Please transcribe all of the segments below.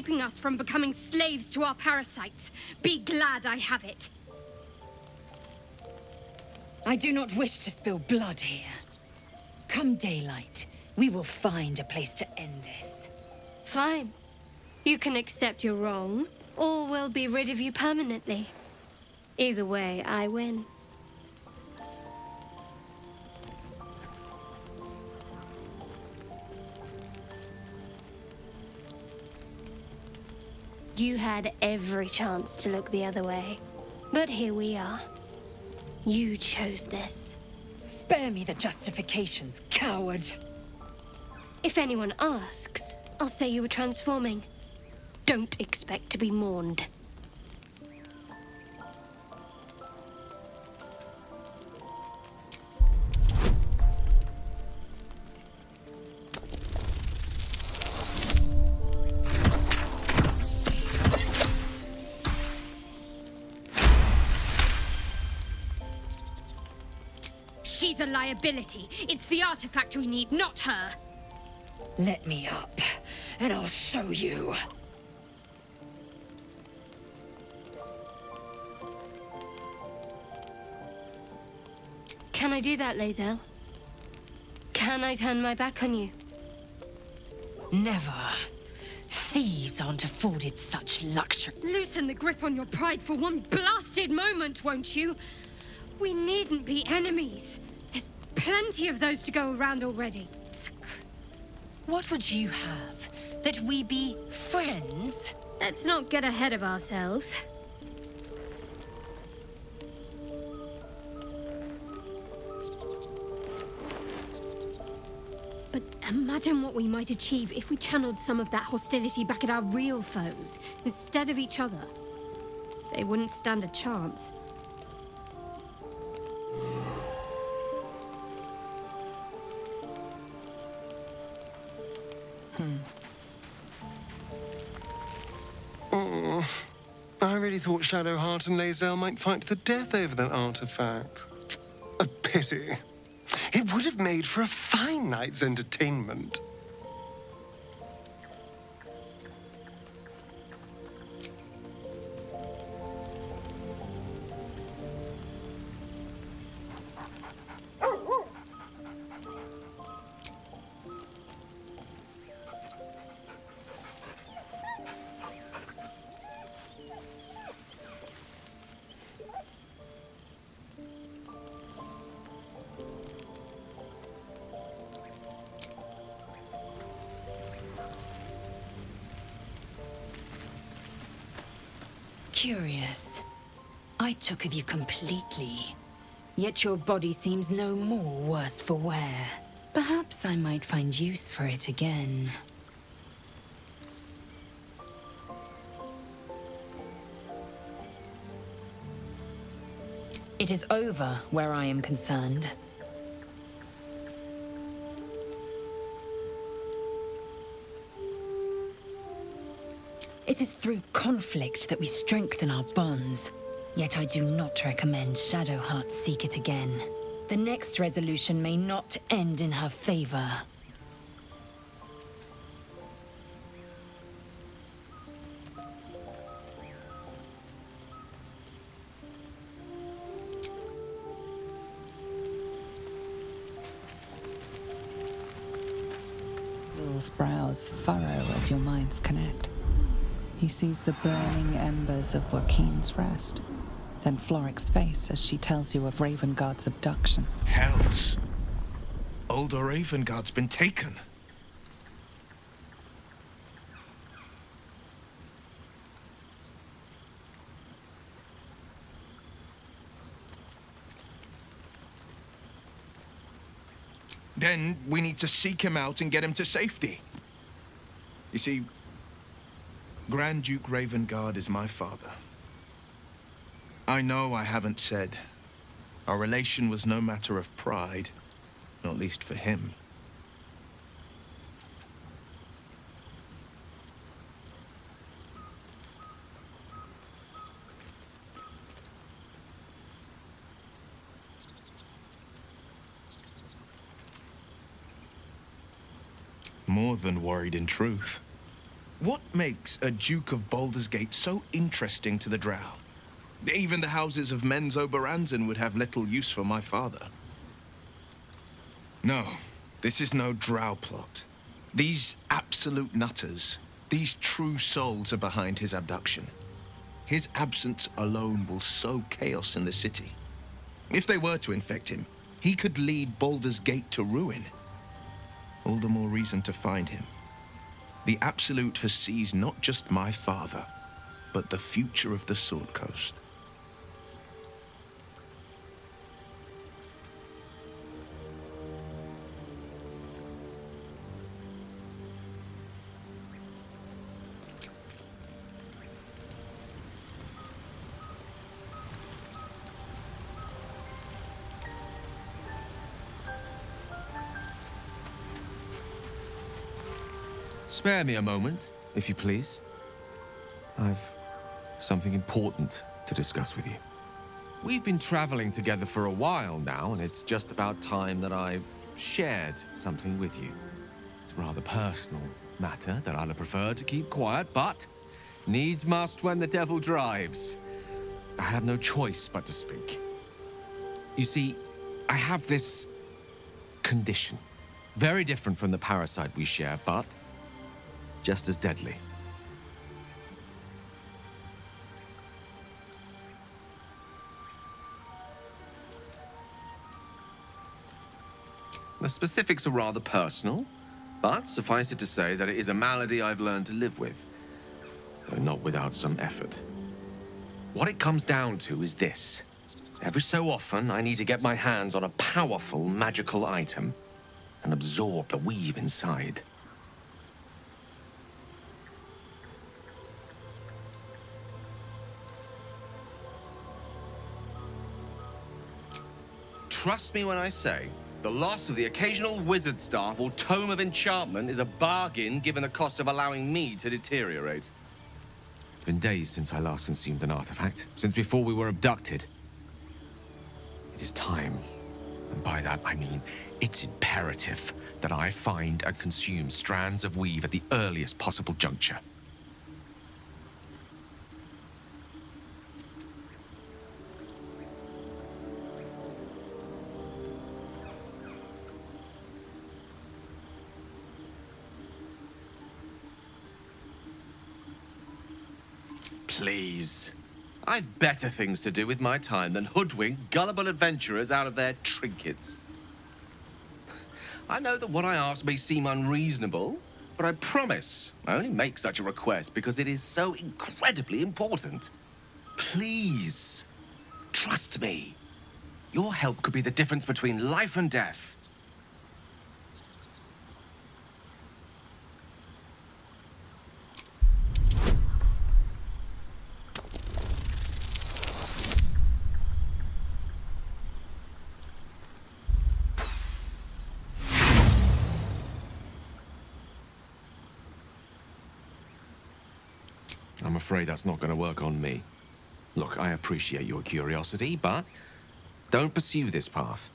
keeping us from becoming slaves to our parasites. Be glad I have it. I do not wish to spill blood here. Come daylight, we will find a place to end this. Fine. You can accept you're wrong, or we'll be rid of you permanently. Either way, I win. You had every chance to look the other way, but here we are. You chose this. Spare me the justifications, coward. If anyone asks, I'll say you were transforming. Don't expect to be mourned. She's a liability. It's the artifact we need, not her. Let me up, and I'll show you. Can I do that, Lae'zel? Can I turn my back on you? Never. Thieves aren't afforded such luxury. Loosen the grip on your pride for one blasted moment, won't you? We needn't be enemies. There's plenty of those to go around already. What would you have? That we be friends? Let's not get ahead of ourselves. But imagine what we might achieve if we channeled some of that hostility back at our real foes, instead of each other. They wouldn't stand a chance. Oh, I really thought Shadowheart and Lae'zel might fight to the death over that artifact. A pity. It would have made for a fine night's entertainment. Curious. I took of you completely. Yet your body seems no more worse for wear. Perhaps I might find use for it again. It is over where I am concerned. It is through conflict that we strengthen our bonds. Yet I do not recommend Shadowheart seek it again. The next resolution may not end in her favor. Will's brows furrow as your minds connect. He sees the burning embers of Joaquin's rest, then Floric's face as she tells you of Ravengard's abduction. Hells! Older Ravengard's been taken. Then we need to seek him out and get him to safety. You see, Grand Duke Ravengard is my father. I know I haven't said. Our relation was no matter of pride, not least for him. More than worried, in truth. What makes a Duke of Baldur's Gate so interesting to the Drow? Even the houses of Men's Oberanzan would have little use for my father. No, this is no Drow plot. These absolute nutters, these true souls are behind his abduction. His absence alone will sow chaos in the city. If they were to infect him, he could lead Baldur's Gate to ruin. All the more reason to find him. The Absolute has seized not just my father, but the future of the Sword Coast. Spare me a moment, if you please. I've something important to discuss with you. We've been traveling together for a while now, and it's just about time that I shared something with you. It's a rather personal matter that I'd have preferred to keep quiet, but needs must when the devil drives. I have no choice but to speak. You see, I have this condition. Very different from the parasite we share, but just as deadly. The specifics are rather personal, but suffice it to say that it is a malady I've learned to live with, though not without some effort. What it comes down to is this. Every so often, I need to get my hands on a powerful magical item and absorb the weave inside. Trust me when I say, the loss of the occasional wizard staff or tome of enchantment is a bargain given the cost of allowing me to deteriorate. It's been days since I last consumed an artifact, since before we were abducted. It is time, and by that I mean it's imperative that I find and consume strands of weave at the earliest possible juncture. Please. I've better things to do with my time than hoodwink gullible adventurers out of their trinkets. I know that what I ask may seem unreasonable, but I promise I only make such a request because it is so incredibly important. Please, trust me. Your help could be the difference between life and death. I'm afraid that's not going to work on me. Look, I appreciate your curiosity, but don't pursue this path.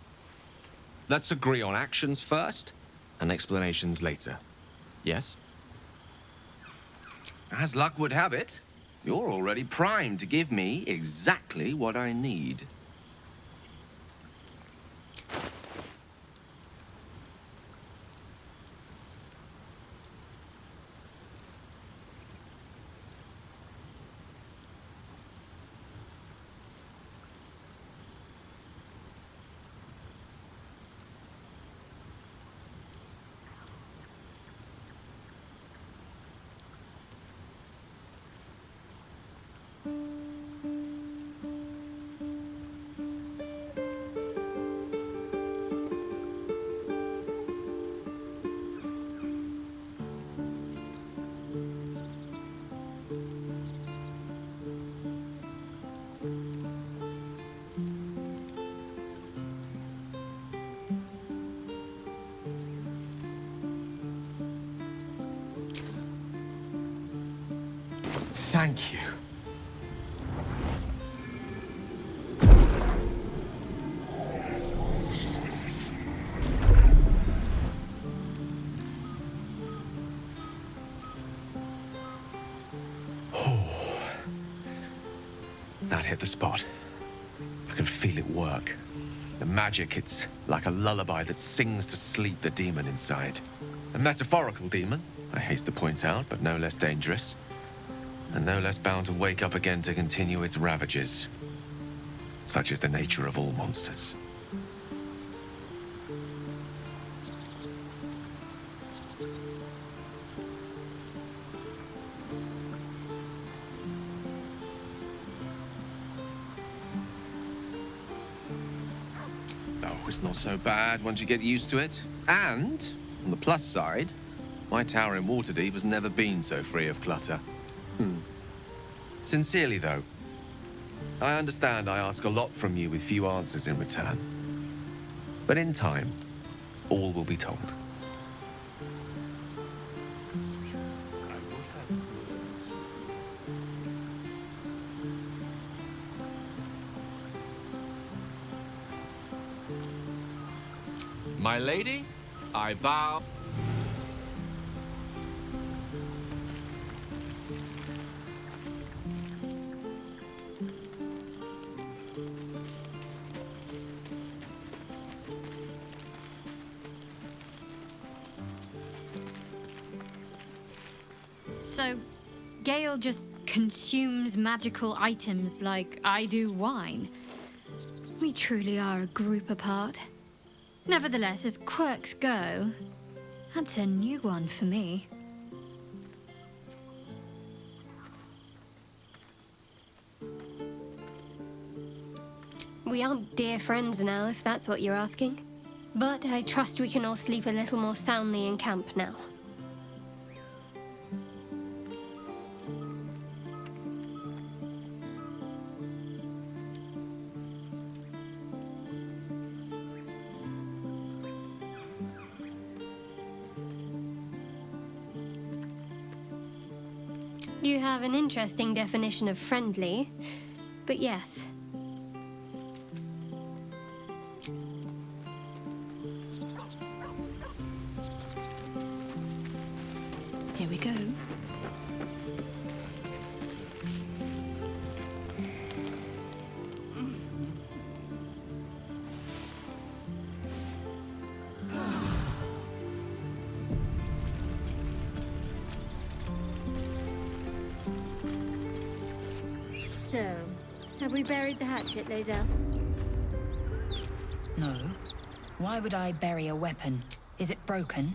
Let's agree on actions first and explanations later. Yes? As luck would have it, you're already primed to give me exactly what I need. Thank you. That hit the spot. I can feel it work. The magic, it's like a lullaby that sings to sleep the demon inside. A metaphorical demon, I haste to point out, but no less dangerous. And no less bound to wake up again to continue its ravages. Such is the nature of all monsters. Oh, it's not so bad once you get used to it. And, on the plus side, my tower in Waterdeep has never been so free of clutter. Sincerely, though, I understand I ask a lot from you with few answers in return. But in time, all will be told. My lady, I bow. So, Gale just consumes magical items like I do wine. We truly are a group apart. Nevertheless, as quirks go, that's a new one for me. We aren't dear friends now, if that's what you're asking. But I trust we can all sleep a little more soundly in camp now. You have an interesting definition of friendly, but yes. Here we go. So, have we buried the hatchet, Lae'zel? No. Why would I bury a weapon? Is it broken?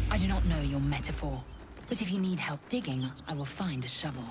I do not know your metaphor, but if you need help digging, I will find a shovel.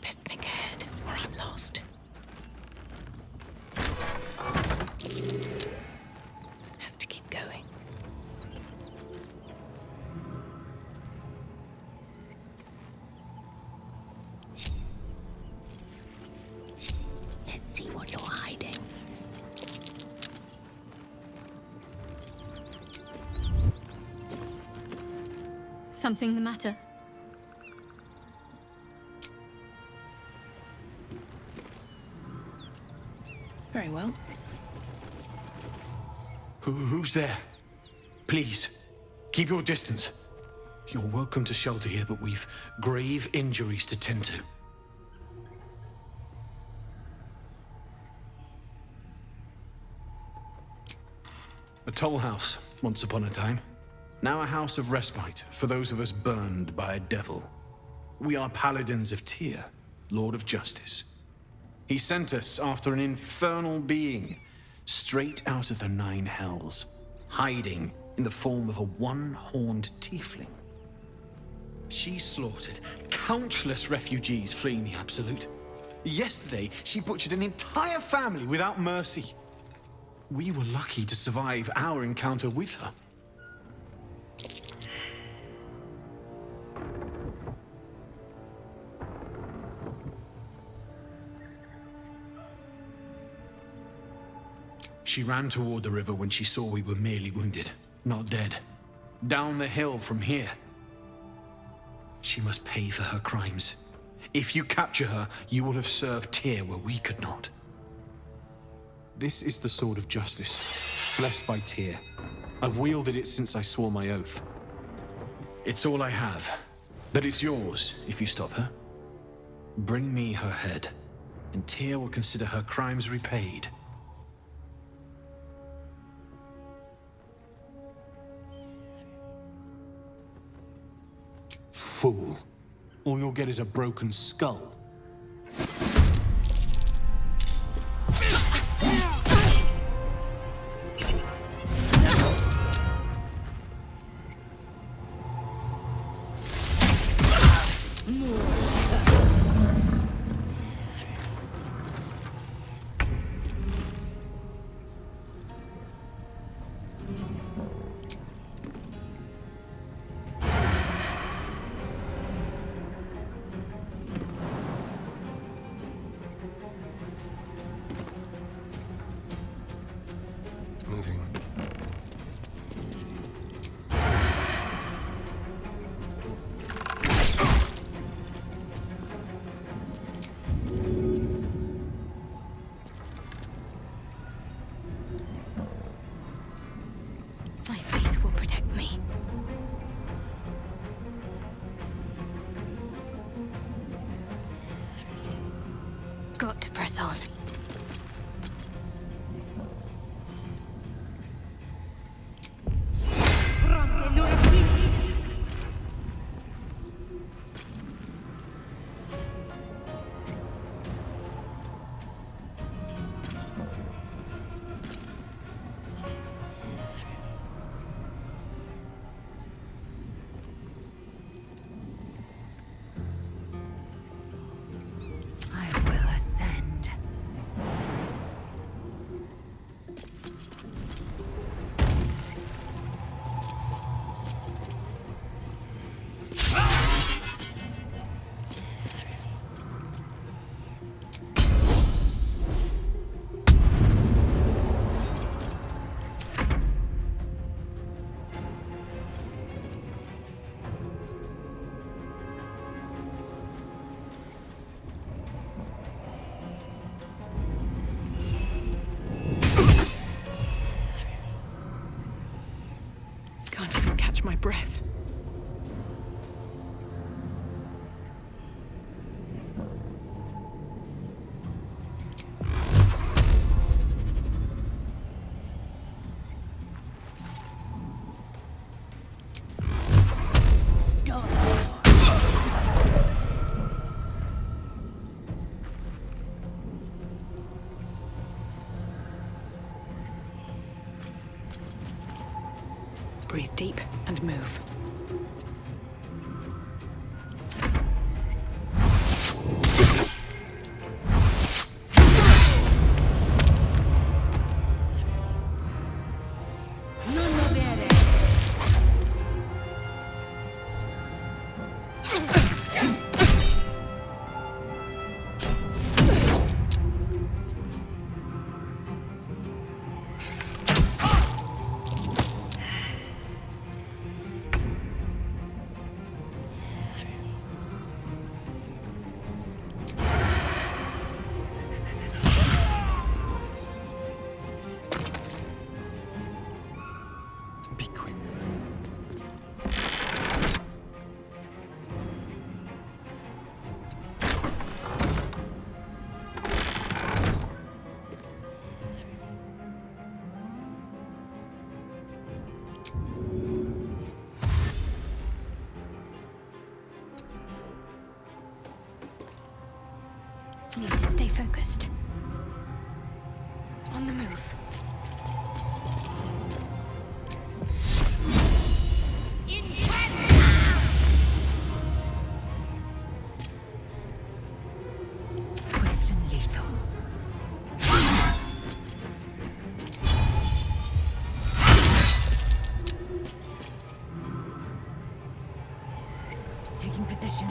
Best think ahead, or I'm lost. Have to keep going. Let's see what you're hiding. Something the matter? Very well. Who's there? Please, keep your distance. You're welcome to shelter here, but we've grave injuries to tend to. A toll house, once upon a time. Now a house of respite for those of us burned by a devil. We are paladins of Tyr, Lord of Justice. He sent us after an infernal being, straight out of the Nine Hells, hiding in the form of a one-horned tiefling. She slaughtered countless refugees fleeing the Absolute. Yesterday, she butchered an entire family without mercy. We were lucky to survive our encounter with her. She ran toward the river when she saw we were merely wounded, not dead. Down the hill from here. She must pay for her crimes. If you capture her, you will have served Tyr where we could not. This is the sword of justice, blessed by Tyr. I've wielded it since I swore my oath. It's all I have, but it's yours if you stop her. Bring me her head, and Tyr will consider her crimes repaid. Fool. All you'll get is a broken skull. Moving. My faith will protect me. Got to press on. I will ascend. Can't even catch my breath. Breathe deep and move. Be quick. Need to stay focused. On the move. Swift and lethal. Taking position.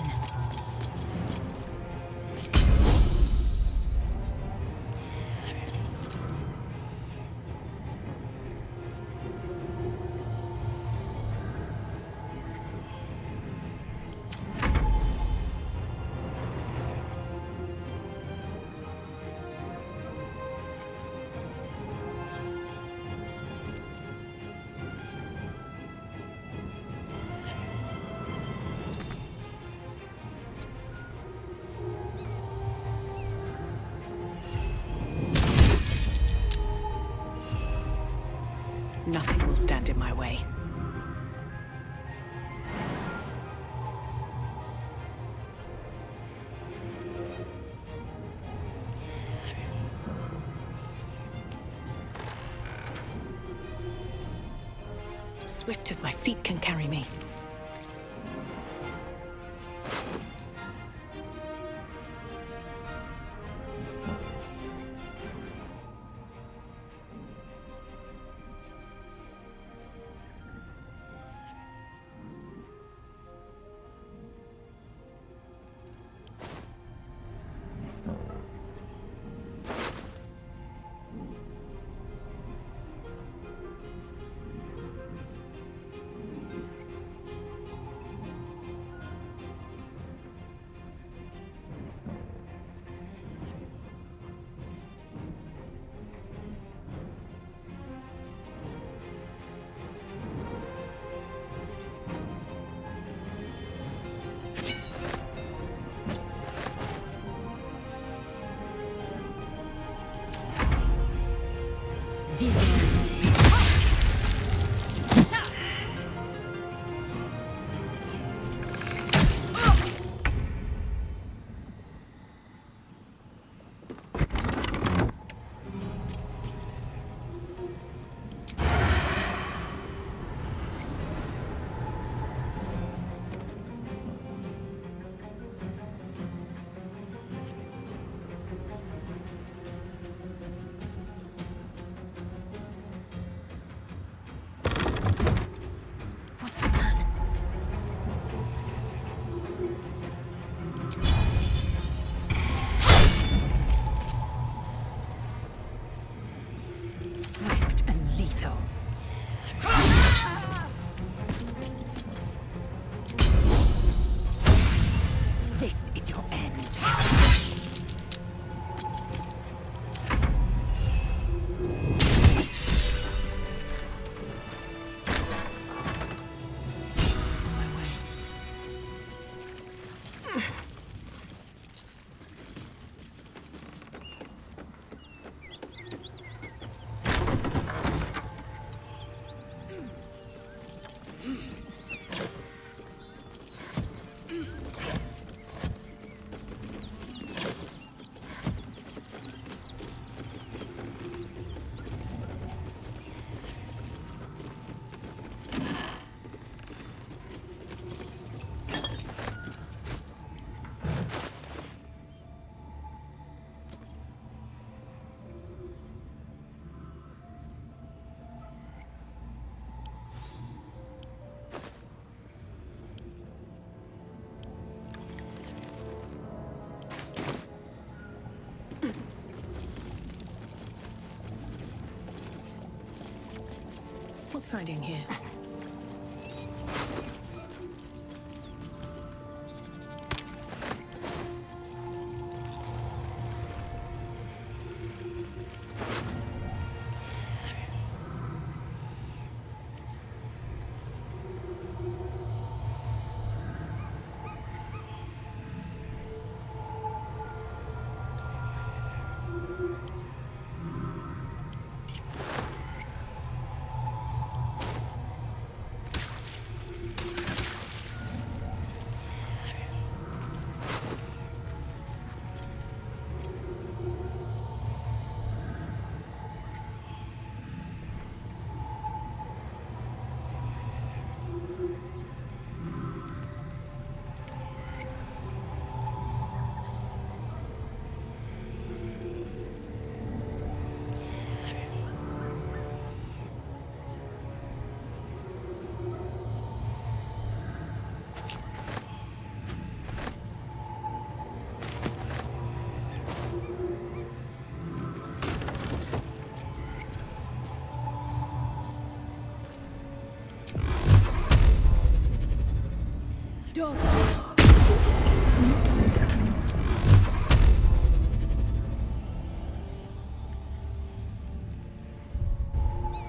my way. Swift as my feet can carry me. What's hiding here?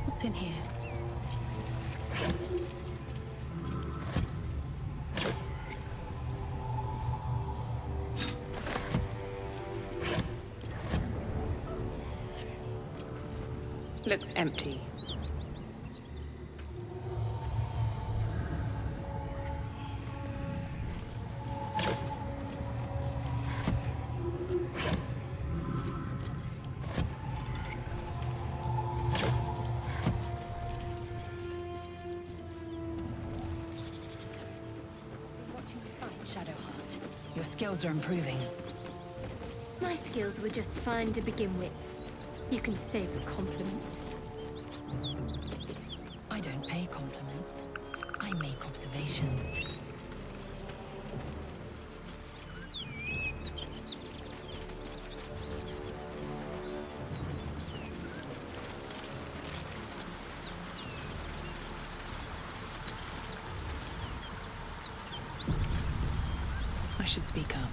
What's in here? Looks empty. Shadowheart. Your skills are improving. My skills were just fine to begin with. You can save the compliments. I don't pay compliments. I make observations. I should speak up.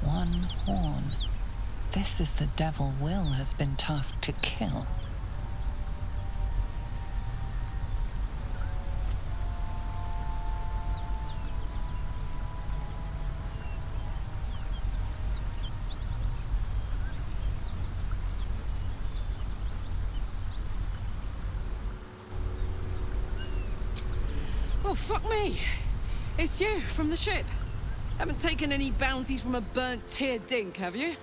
One horn. This is the devil Will has been tasked to kill. Oh, fuck me! It's you, from the ship. Haven't taken any bounties from a burnt tear dink, have you?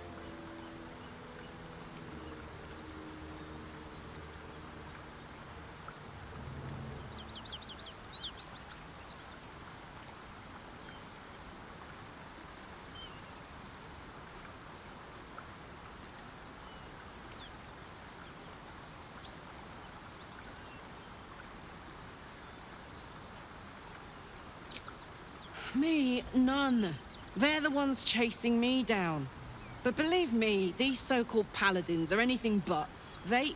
Me, none. They're the ones chasing me down. But believe me, these so-called paladins are anything but. They...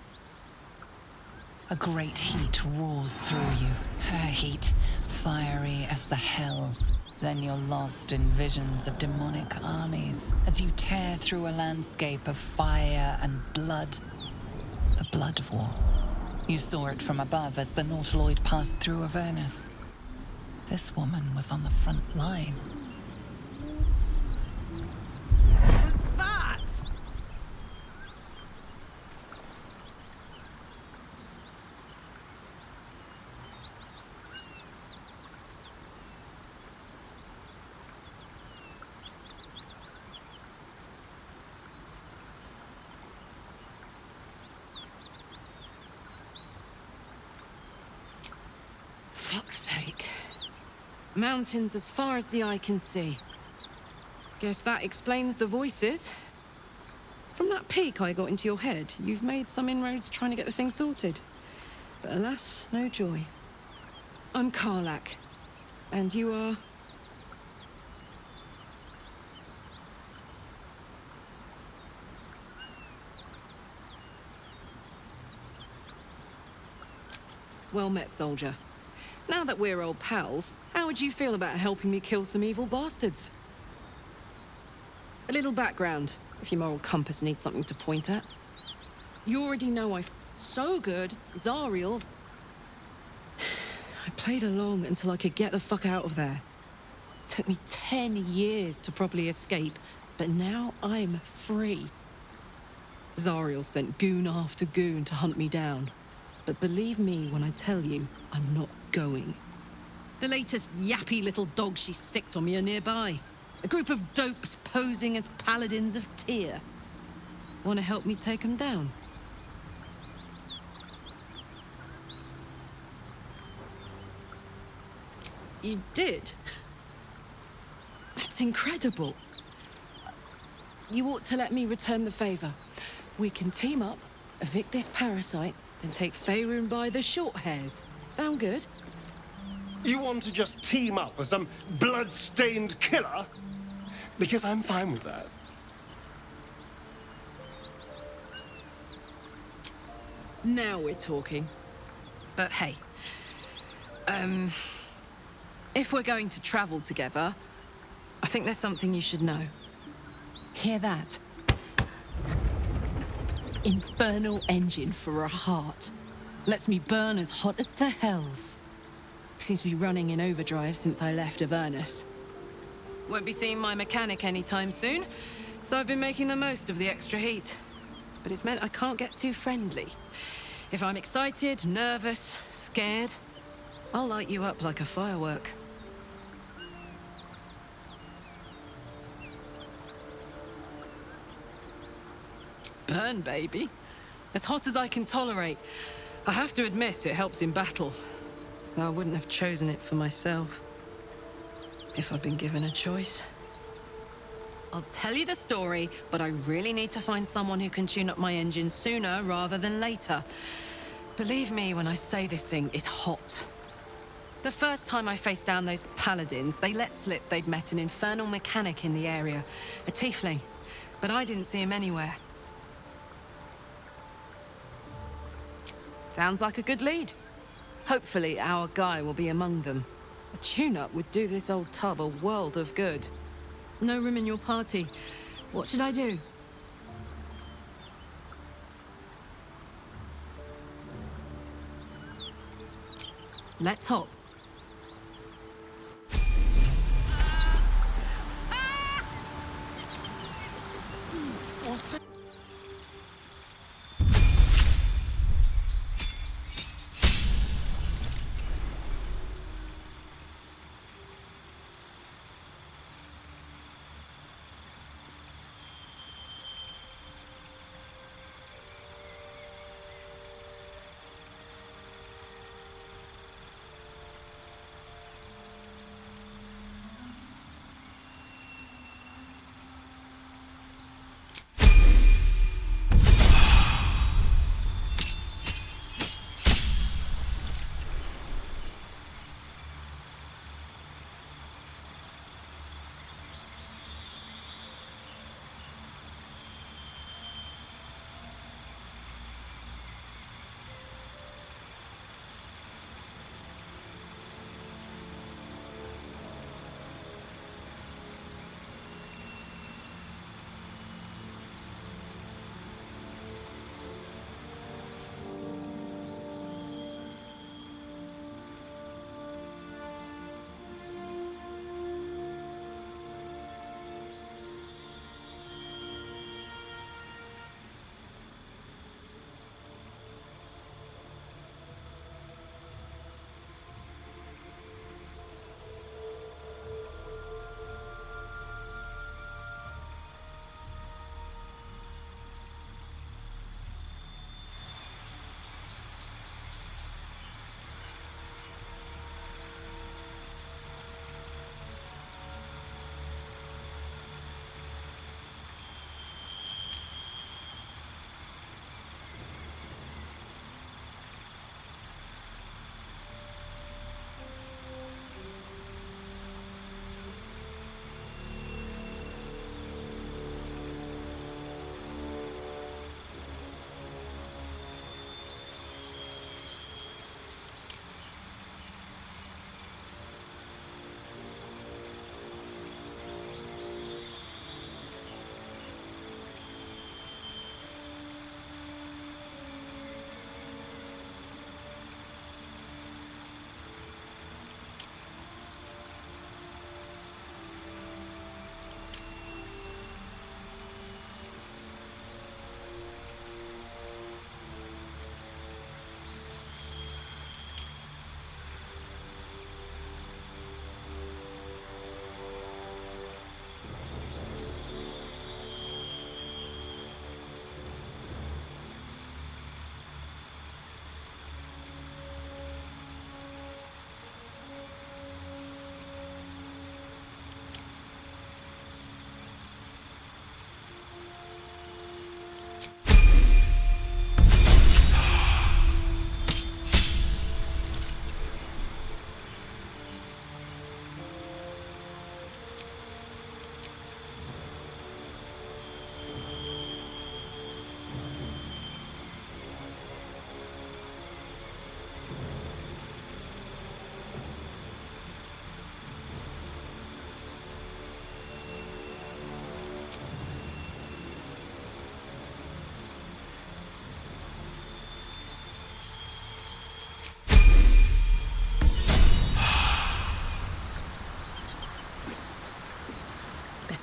A great heat roars through you. Her heat, fiery as the hells. Then you're lost in visions of demonic armies as you tear through a landscape of fire and blood. The Blood War. You saw it from above as the Nautiloid passed through Avernus. This woman was on the front line. What was that? Fuck's sake. Mountains as far as the eye can see. Guess that explains the voices. From that peek I got into your head, you've made some inroads trying to get the thing sorted. But alas, no joy. I'm Karlak. And you are... Well met, soldier. Now that we're old pals, how would you feel about helping me kill some evil bastards? A little background, if your moral compass needs something to point at. You already know I'm so good, Zariel. I played along until I could get the fuck out of there. Took me 10 years to properly escape, but now I'm free. Zariel sent goon after goon to hunt me down. But believe me when I tell you, I'm not going. The latest yappy little dogs she sicked on me are nearby. A group of dopes posing as paladins of Tyr. Want to help me take them down? You did? That's incredible. You ought to let me return the favor. We can team up, evict this parasite, then take Faerun by the short hairs. Sound good? You want to just team up with some blood-stained killer? Because I'm fine with that. Now we're talking. But hey, if we're going to travel together, I think there's something you should know. Hear that? Infernal engine for a heart. Lets me burn as hot as the hells. Seems to be running in overdrive since I left Avernus. Won't be seeing my mechanic anytime soon, so I've been making the most of the extra heat. But it's meant I can't get too friendly. If I'm excited, nervous, scared, I'll light you up like a firework. Burn, baby. As hot as I can tolerate. I have to admit, it helps in battle. Though I wouldn't have chosen it for myself. If I'd been given a choice. I'll tell you the story, but I really need to find someone who can tune up my engine sooner rather than later. Believe me when I say this thing is hot. The first time I faced down those paladins, they let slip they'd met an infernal mechanic in the area. A tiefling. But I didn't see him anywhere. Sounds like a good lead. Hopefully our guy will be among them. A tune-up would do this old tub a world of good. No room in your party. What should I do? Let's hop. What's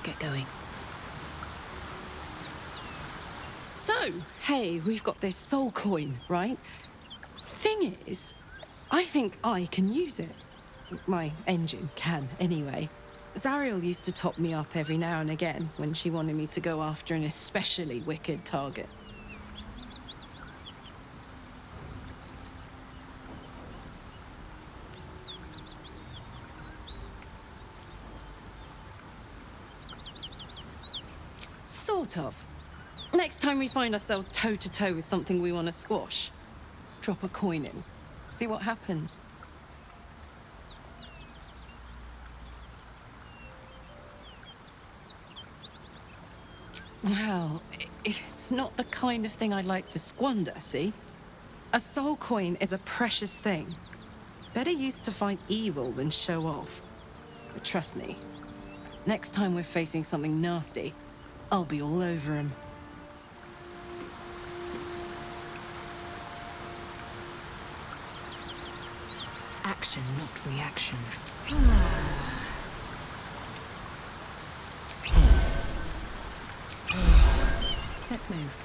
get going. So, hey, we've got this soul coin, right? Thing is, I think I can use it. My engine can, anyway. Zariel used to top me up every now and again when she wanted me to go after an especially wicked target. Sort of. Next time we find ourselves toe-to-toe with something we want to squash, drop a coin in. See what happens. Well, it's not the kind of thing I'd like to squander, see? A soul coin is a precious thing. Better used to fight evil than show off. But trust me, next time we're facing something nasty, I'll be all over him. Action, not reaction. Let's move.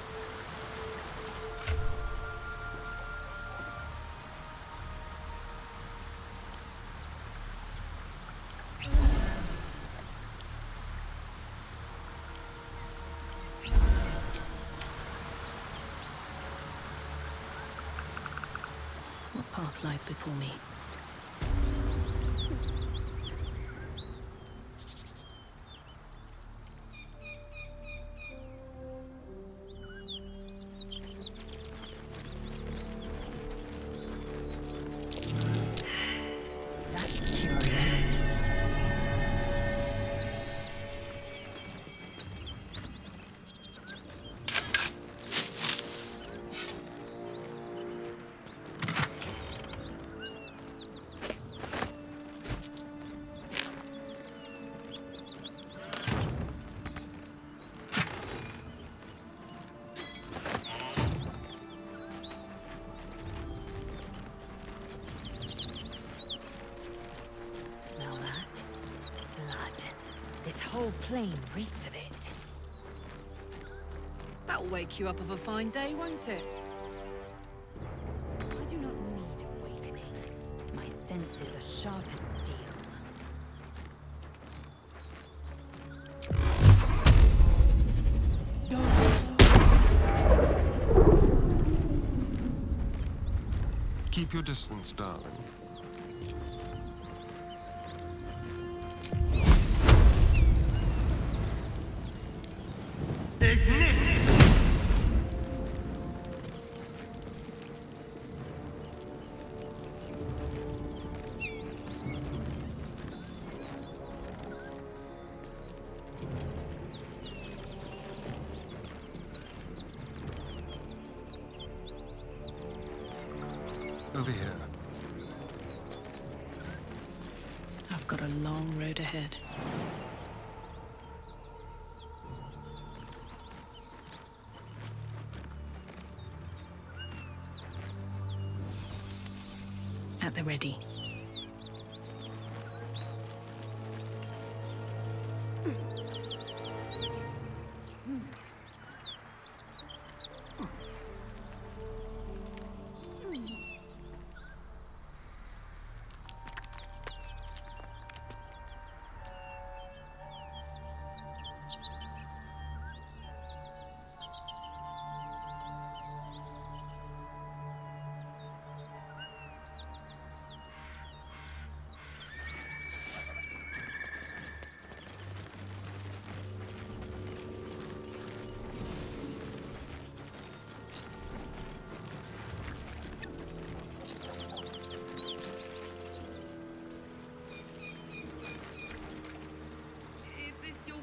What path lies before me? That's curious. Smell that? Blood. This whole plain reeks of it. That'll wake you up of a fine day, won't it? I do not need awakening. My senses are sharp as steel. Keep your distance, darling. Over here. I've got a long road ahead. At the ready.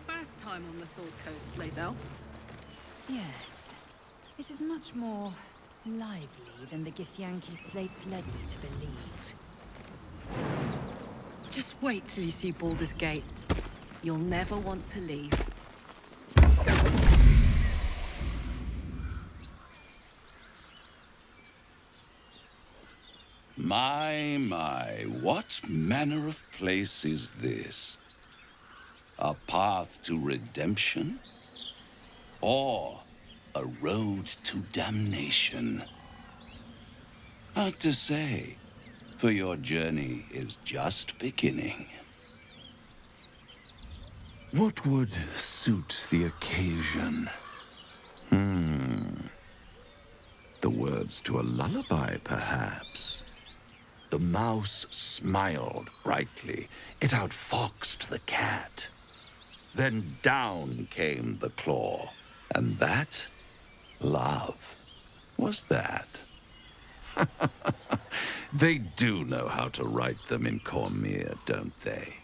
First time on the Sword Coast, Lae'zel? Yes. It is much more lively than the Githyanki slates led me to believe. Just wait till you see Baldur's Gate. You'll never want to leave. My, what manner of place is this? A path to redemption? Or a road to damnation? Hard to say. for your journey is just beginning. What would suit the occasion? The words to a lullaby, perhaps. The mouse smiled brightly. It outfoxed the cat. Then down came the claw. And that, love, was that. They do know how to write them in Cormier, don't they?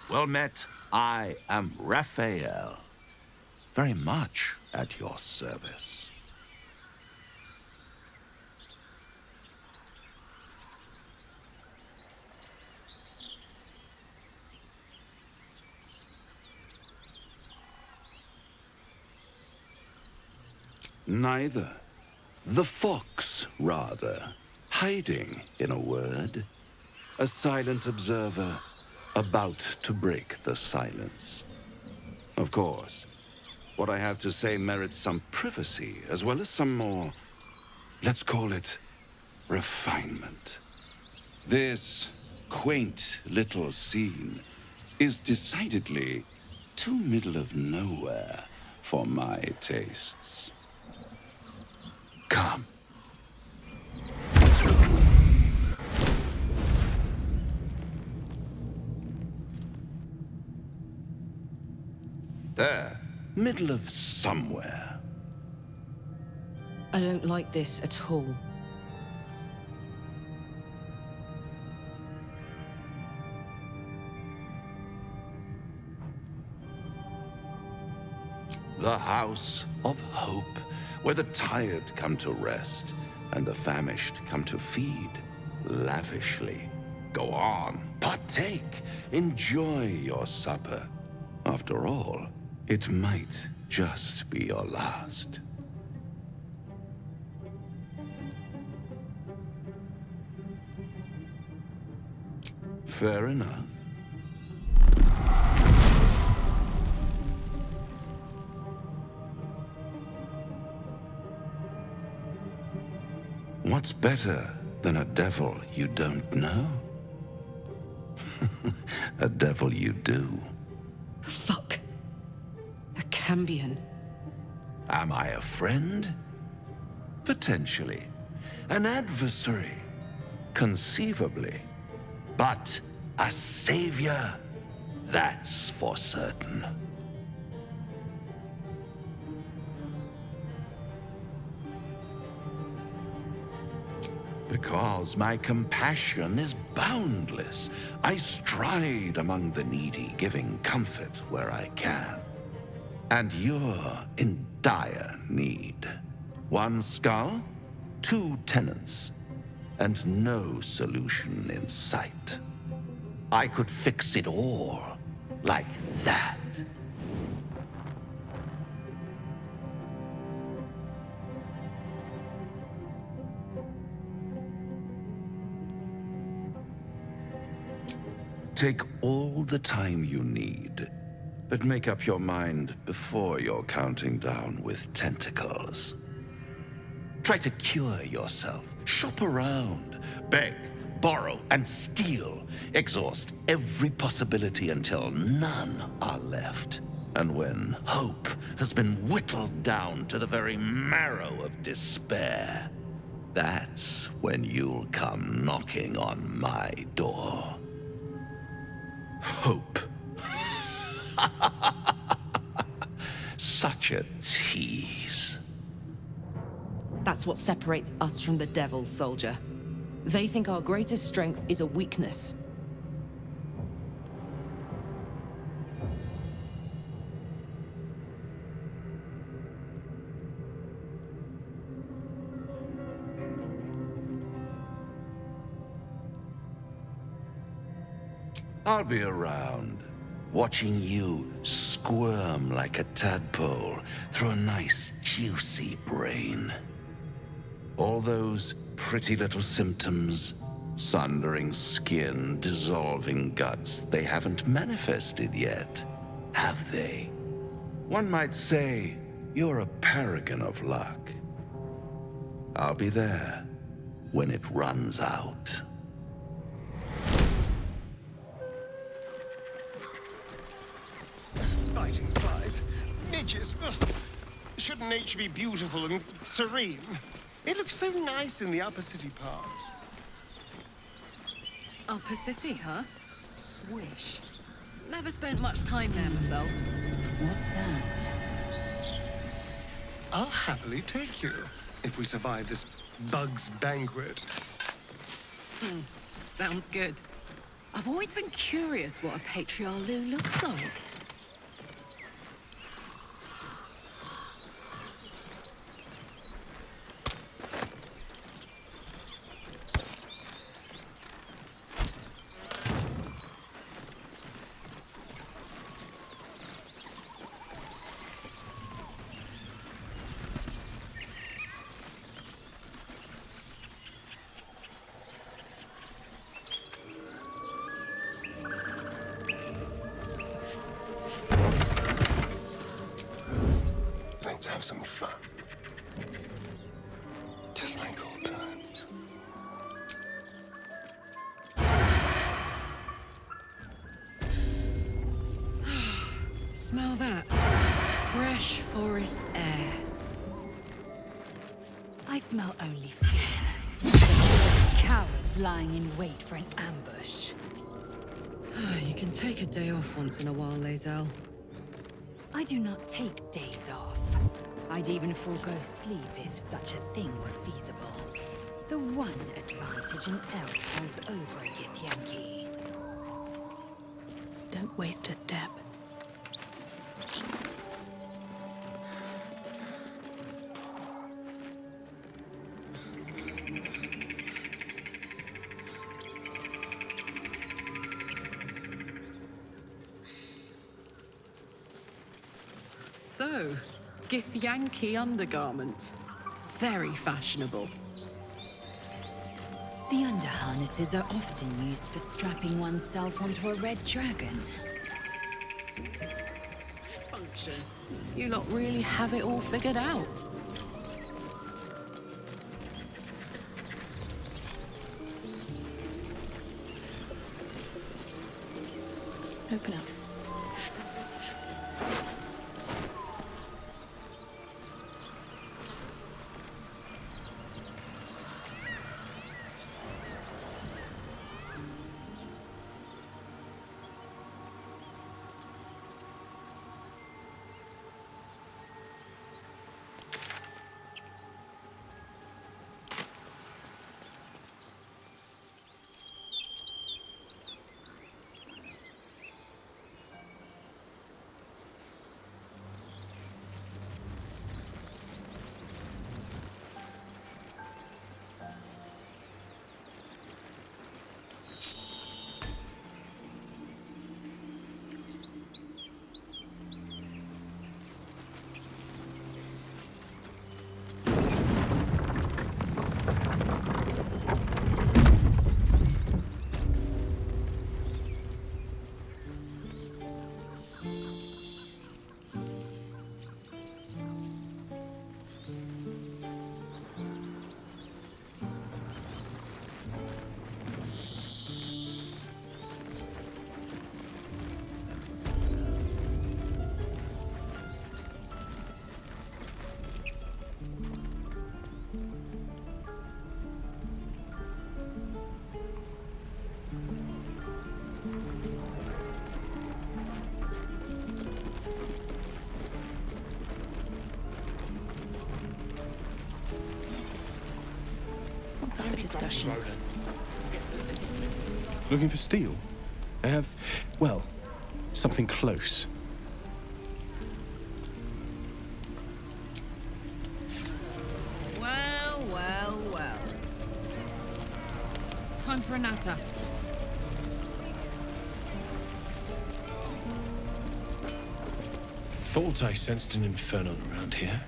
Well met, I am Raphael. Very much at your service. Neither. The fox, rather. Hiding, in a word. A silent observer, about to break the silence. Of course, what I have to say merits some privacy, as well as some more, let's call it, refinement. This quaint little scene is decidedly too middle of nowhere for my tastes. Come. There, middle of somewhere. I don't like this at all. The House of Hope, where the tired come to rest and the famished come to feed lavishly. Go on, partake, enjoy your supper. After all, it might just be your last. Fair enough. What's better than a devil you don't know? A devil you do. Fuck. A Cambion. Am I a friend? Potentially. An adversary? Conceivably. But a savior? That's for certain. Because my compassion is boundless. I stride among the needy, giving comfort where I can. And you're in dire need. One skull, 2 tenants, and no solution in sight. I could fix it all, like that. Take all the time you need, but make up your mind before you're counting down with tentacles. Try to cure yourself. Shop around. Beg, borrow, and steal. Exhaust every possibility until none are left. And when hope has been whittled down to the very marrow of despair, that's when you'll come knocking on my door. Hope. Such a tease. That's what separates us from the devil, soldier. They think our greatest strength is a weakness. I'll be around, watching you squirm like a tadpole through a nice, juicy brain. All those pretty little symptoms, sundering skin, dissolving guts, they haven't manifested yet, have they? One might say you're a paragon of luck. I'll be there when it runs out. beaches. Ugh. Shouldn't nature be beautiful and serene? It looks so nice in the upper city parts. Upper City, huh? Swish. Never spent much time there myself. What's that? I'll happily take you, if we survive this bug's banquet. Sounds good. I've always been curious what a patriarch looks like. Let's have some fun. Just like old times. Smell that. Fresh forest air. I smell only fear. Cowards lying in wait for an ambush. You can take a day off once in a while, Lae'zel. I do not take days off. I'd even forego sleep if such a thing were feasible. The one advantage an elf holds over a Githyanki. Don't waste a step. So, Githyanki undergarments. Very fashionable. The underharnesses are often used for strapping oneself onto a red dragon. Function. You lot really have it all figured out. Open up. Time for discussion. Looking for steel? I have, well, something close. Well, well, well. Time for a natter. Thought I sensed an inferno around here.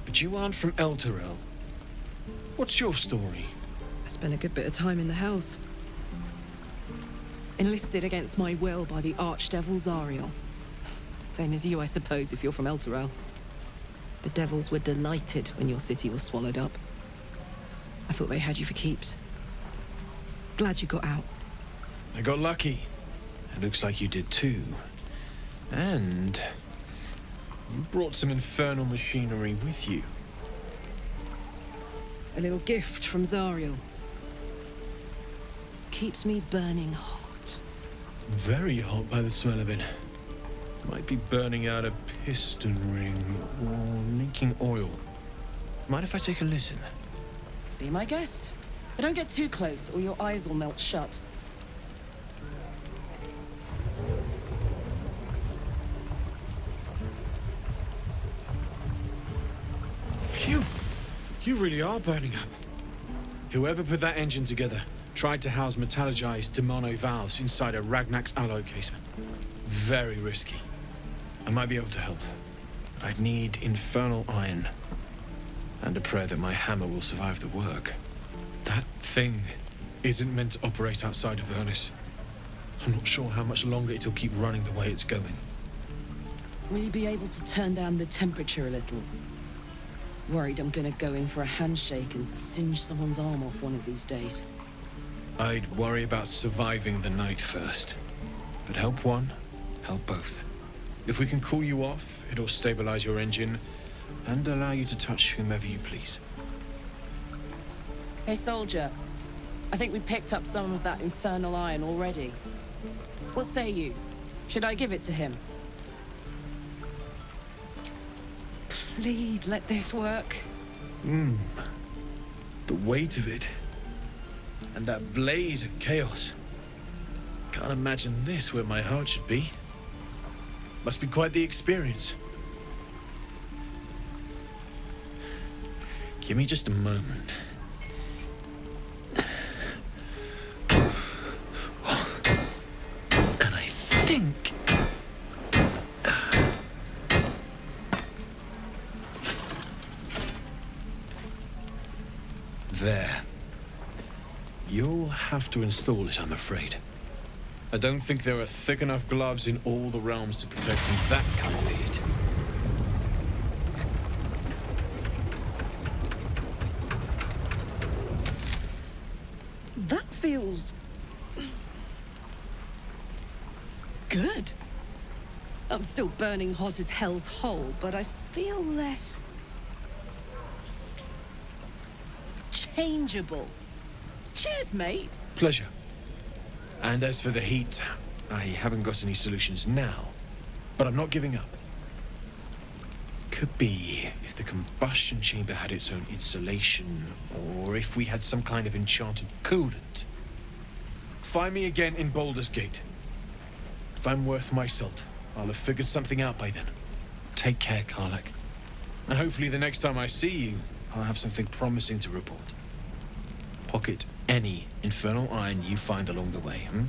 But you aren't from Elturel. What's your story? I spent a good bit of time in the Hells. Enlisted against my will by the Archdevil Zariel. Same as you, I suppose, if you're from Elturel. The devils were delighted when your city was swallowed up. I thought they had you for keeps. Glad you got out. I got lucky. It looks like you did too. And You brought some infernal machinery with you. A little gift from Zariel. Keeps me burning hot. Very hot by the smell of it. Might be burning out a piston ring or leaking oil. Mind if I take a listen? Be my guest. But don't get too close or your eyes will melt shut. Phew! You really are burning up. Whoever put that engine together tried to house metallogized Demono valves inside a Ragnak's alloy casement. Very risky. I might be able to help. I'd need infernal iron. And a prayer that my hammer will survive the work. That thing isn't meant to operate outside of Ernest. I'm not sure how much longer it'll keep running the way it's going. Will you be able to turn down the temperature a little? Worried I'm gonna go in for a handshake and singe someone's arm off one of these days. I'd worry about surviving the night first. But help one, help both. If we can cool you off, it'll stabilize your engine and allow you to touch whomever you please. Hey, soldier. I think we picked up some of that infernal iron already. What say you? Should I give it to him? Please let this work. The weight of it. And that blaze of chaos. Can't imagine this where my heart should be. Must be quite the experience. Give me just a moment. And I think... There. You'll have to install it, I'm afraid. I don't think there are thick enough gloves in all the realms to protect from that kind of heat. That feels... good. I'm still burning hot as hell's hole, but I feel less... changeable. Cheers, mate. Pleasure. And as for the heat, I haven't got any solutions now, but I'm not giving up. Could be if the combustion chamber had its own insulation, or if we had some kind of enchanted coolant. Find me again in Baldur's Gate. If I'm worth my salt, I'll have figured something out by then. Take care, Karlak. And hopefully the next time I see you, I'll have something promising to report. Pocket any infernal iron you find along the way, I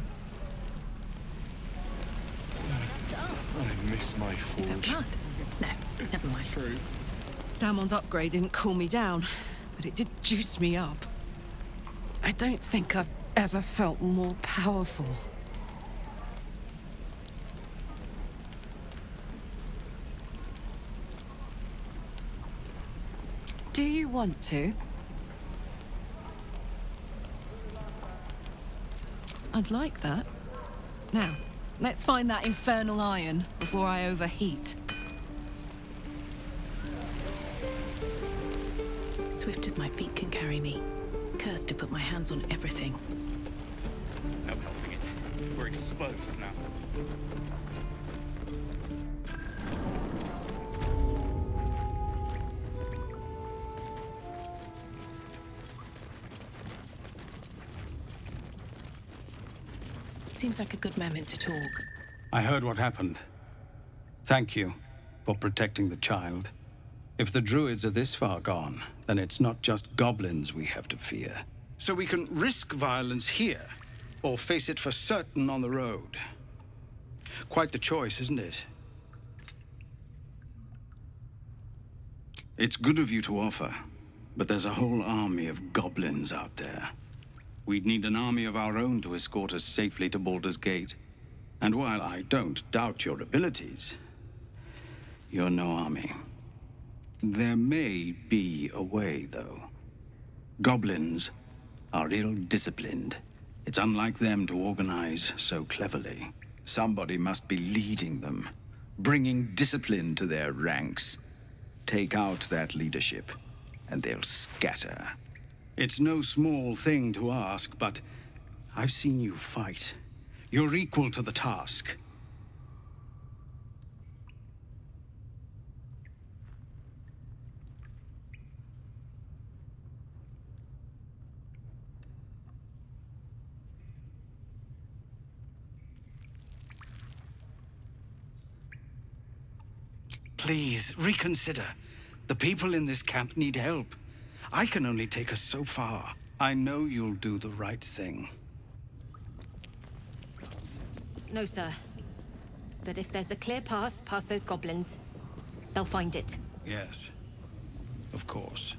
miss my forge. Is that blood? No, never mind. True. Damon's upgrade didn't cool me down, but it did juice me up. I don't think I've ever felt more powerful. Do you want to? I'd like that. Now, let's find that infernal iron before I overheat. Swift as my feet can carry me. Cursed to put my hands on everything. No helping it. We're exposed now. Seems like a good moment to talk. I heard what happened. Thank you for protecting the child. If the druids are this far gone, then it's not just goblins we have to fear. So we can risk violence here, or face it for certain on the road. Quite the choice, isn't it? It's good of you to offer, but there's a whole army of goblins out there. We'd need an army of our own to escort us safely to Baldur's Gate. And while I don't doubt your abilities, you're no army. There may be a way, though. Goblins are ill-disciplined. It's unlike them to organize so cleverly. Somebody must be leading them. bringing discipline to their ranks. Take out that leadership, and they'll scatter. It's no small thing to ask, but I've seen you fight. You're equal to the task. Please, reconsider. The people in this camp need help. I can only take us so far. I know you'll do the right thing. No, sir. But if there's a clear path past those goblins, they'll find it. Yes, of course.